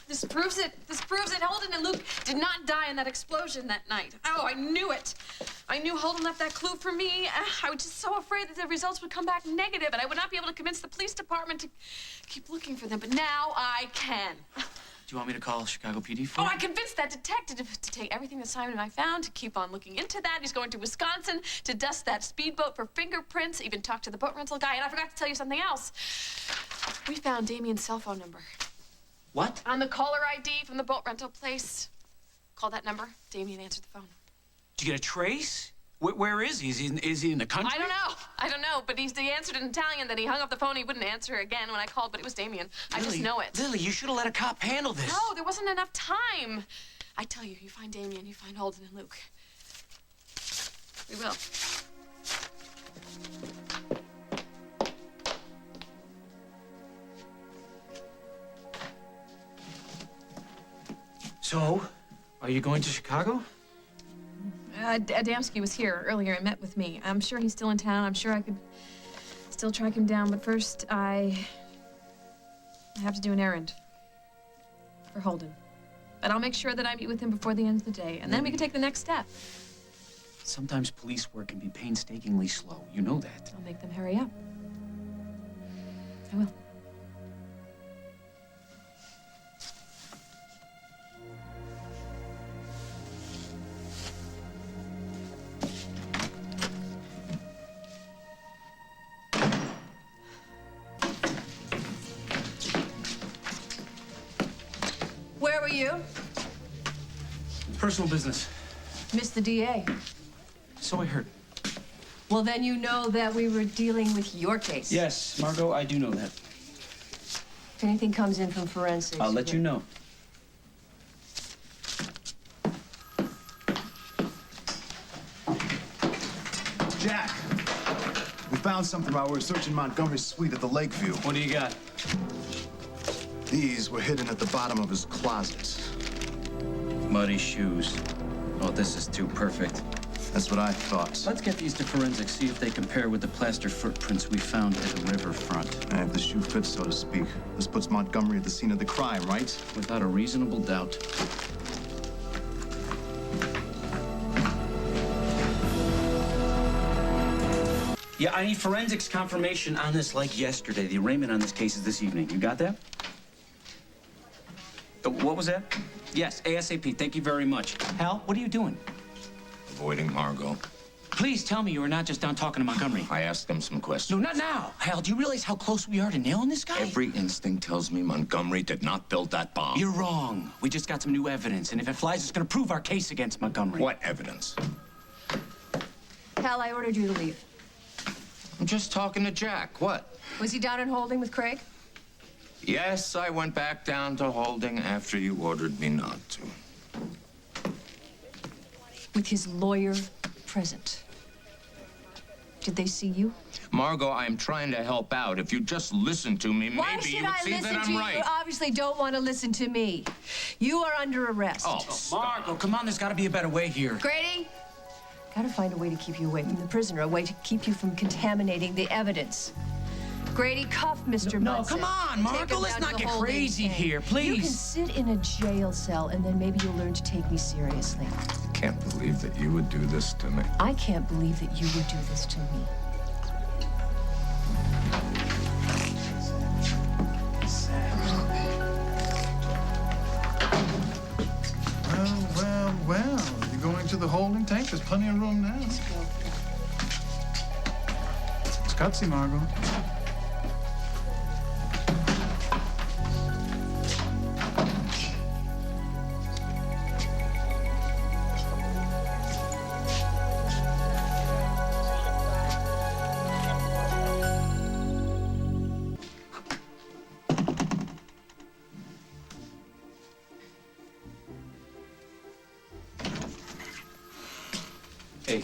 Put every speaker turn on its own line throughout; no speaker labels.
This proves it. This proves it. Holden and Luke did not die in that explosion that night. Oh, I knew it. I knew Holden left that clue for me. I was just so afraid that the results would come back negative and I would not be able to convince the police department to keep looking for them. But now I can.
Do you want me to call Chicago PD for
Oh,
you?
I convinced that detective to take everything that Simon and I found, to keep on looking into that. He's going to Wisconsin to dust that speedboat for fingerprints, even talk to the boat rental guy. And I forgot to tell you something else. We found Damien's cell phone number.
What?
On the caller ID from the boat rental place. Call that number. Damien answered the phone.
Did you get a trace? Where is he? Is he in the country?
I don't know, but he answered in Italian. Then he hung up the phone. He wouldn't answer again when I called, but it was Damien. I just know it.
Lily, you should have let a cop handle this.
No, there wasn't enough time. I tell you, you find Damien, you find Holden and Luke. We will.
So, are you going to Chicago?
Adamski was here earlier and met with me. I'm sure he's still in town. I'm sure I could still track him down, but first I have to do an errand for Holden. But I'll make sure that I meet with him before the end of the day, and then we can take the next step.
Sometimes police work can be painstakingly slow. You know that.
I'll make them hurry up. I will. Where were you?
Personal business.
Missed the DA.
So I heard.
Well, then you know that we were dealing with your case.
Yes, Margo, I do know that.
If anything comes in from forensics...
I'll let you know.
Jack, we found something while we were searching Montgomery's suite at the Lakeview.
What do you got?
These were hidden at the bottom of his closet.
Muddy shoes. Oh, this is too perfect.
That's what I thought.
Let's get these to forensics, see if they compare with the plaster footprints we found at the riverfront.
And if the shoe fits, so to speak, this puts Montgomery at the scene of the crime, right?
Without a reasonable doubt. Yeah, I need forensics confirmation on this like yesterday. The arraignment on this case is this evening. You got that? What was that? Yes, ASAP. Thank you very much. Hal, what are you doing?
Avoiding Margo.
Please tell me you are not just down talking to Montgomery.
I asked him some questions.
No, not now. Hal, do you realize how close we are to nailing this guy?
Every instinct tells me Montgomery did not build that bomb.
You're wrong. We just got some new evidence, and if it flies, it's going to prove our case against Montgomery.
What evidence?
Hal, I ordered you to leave.
I'm just talking to Jack. What?
Was he down in Holding with Craig?
Yes, I went back down to Holding after you ordered me not to.
With his lawyer present. Did they see you?
Margo, I am trying to help out. If you just listen to me,
Why
maybe
should
you would
I
see
listen
that
to
I'm
you?
right.
You obviously don't want to listen to me. You are under arrest.
Oh,
Margo, come on. There's got to be a better way here.
Grady, gotta find a way to keep you away from the prisoner, a way to keep you from contaminating the evidence. Grady, cuff Mr.
No,
Munson.
come on, Margo,
Take him
let's
down
not
to the
get
holding
crazy
tank.
here, please.
You can sit in a jail cell, and then maybe you'll learn to take me seriously.
I can't believe that you would do this to me.
I can't believe that you would do this to me.
Well, you're going to the holding tank? There's plenty of room now.
Let's go.
It's gutsy, Margo.
Hey,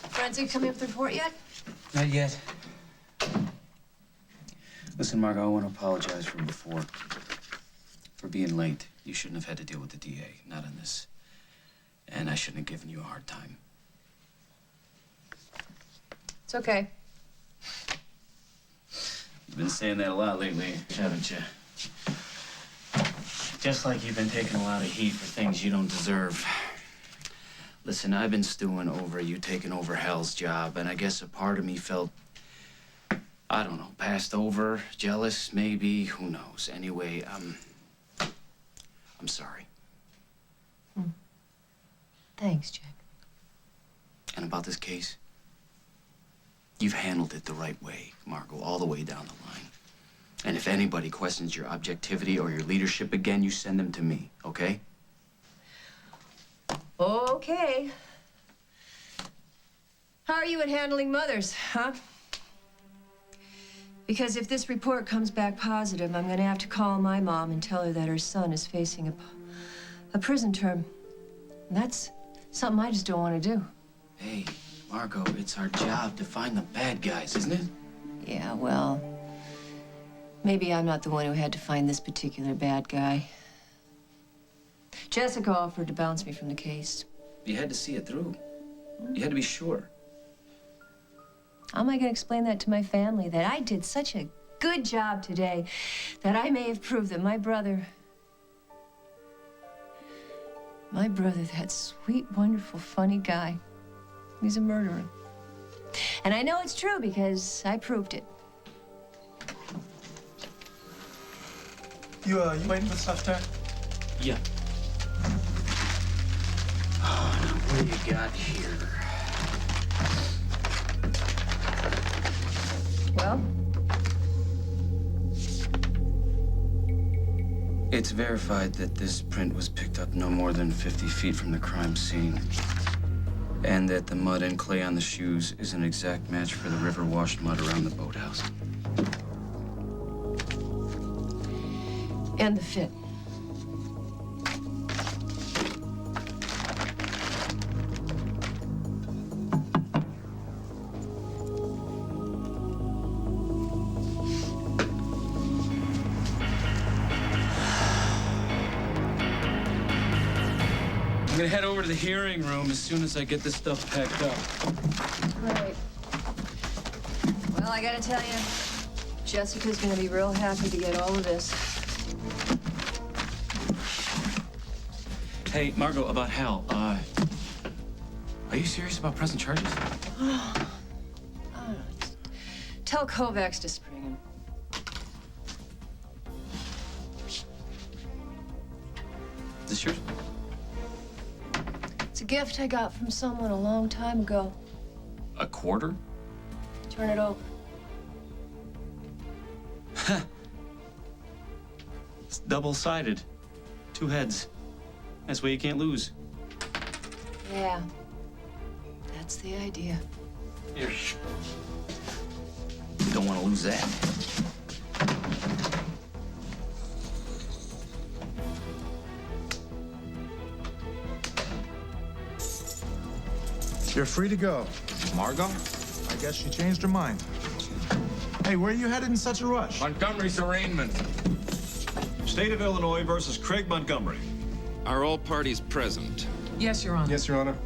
Forensic coming up the report yet?
not yet. Listen, Margo, I want to apologize from before. For being late. You shouldn't have had to deal with the DA, not on this. And I shouldn't have given you a hard time.
It's okay.
You've been saying that a lot lately, haven't you? Just like you've been taking a lot of heat for things you don't deserve. Listen, I've been stewing over you taking over Hal's job, and I guess a part of me felt, I don't know, passed over, jealous, maybe, who knows. Anyway, I'm sorry.
Thanks, Jack.
And about this case, you've handled it the right way, Margo, all the way down the line. And if anybody questions your objectivity or your leadership again, you send them to me, okay?
Okay. How are you at handling mothers, huh? Because if this report comes back positive, I'm gonna have to call my mom and tell her that her son is facing a prison term. And that's something I just don't want to do.
Hey, Margo, it's our job to find the bad guys, isn't it?
Yeah, well, maybe I'm not the one who had to find this particular bad guy. Jessica offered to bounce me from the case.
You had to see it through. You had to be sure.
How am I going to explain that to my family, that I did such a good job today, that I may have proved that my brother, that sweet, wonderful, funny guy, he's a murderer. And I know it's true because I proved it.
You waiting for stuff there?
Yeah. Oh, now what do you got here?
Well?
It's verified that this print was picked up no more than 50 feet from the crime scene. And that the mud and clay on the shoes is an exact match for the river-washed mud around the boathouse.
And the fit.
I'm gonna head over to the hearing room as soon as I get this stuff packed up.
Right. Well, I gotta tell you, Jessica's gonna be real happy to get all of this.
Hey, Margo, about Hal, are you serious about pressing charges?
Tell Kovacs to spring him.
Is this yours?
It's a gift I got from someone a long time ago.
A quarter?
Turn it over.
It's double-sided. 2 heads. That's why you can't lose.
Yeah. That's the idea.
Here. You don't want to lose that.
You're free to go.
Margo?
I guess she changed her mind. Hey, where are you headed in such a rush?
Montgomery's arraignment.
State of Illinois versus Craig Montgomery.
Are all parties present?
Yes, Your Honor.
Yes, Your Honor.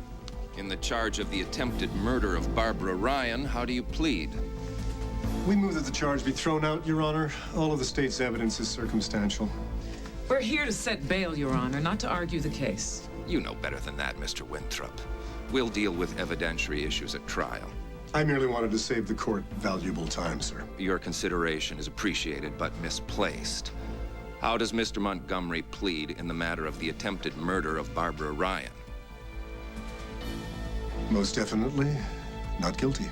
In the charge of the attempted murder of Barbara Ryan, how do you plead?
We move that the charge be thrown out, Your Honor. All of the state's evidence is circumstantial.
We're here to set bail, Your Honor, not to argue the case.
You know better than that, Mr. Winthrop. We'll deal with evidentiary issues at trial.
I merely wanted to save the court valuable time, sir.
Your consideration is appreciated but misplaced. How does Mr. Montgomery plead in the matter of the attempted murder of Barbara Ryan?
Most definitely not guilty.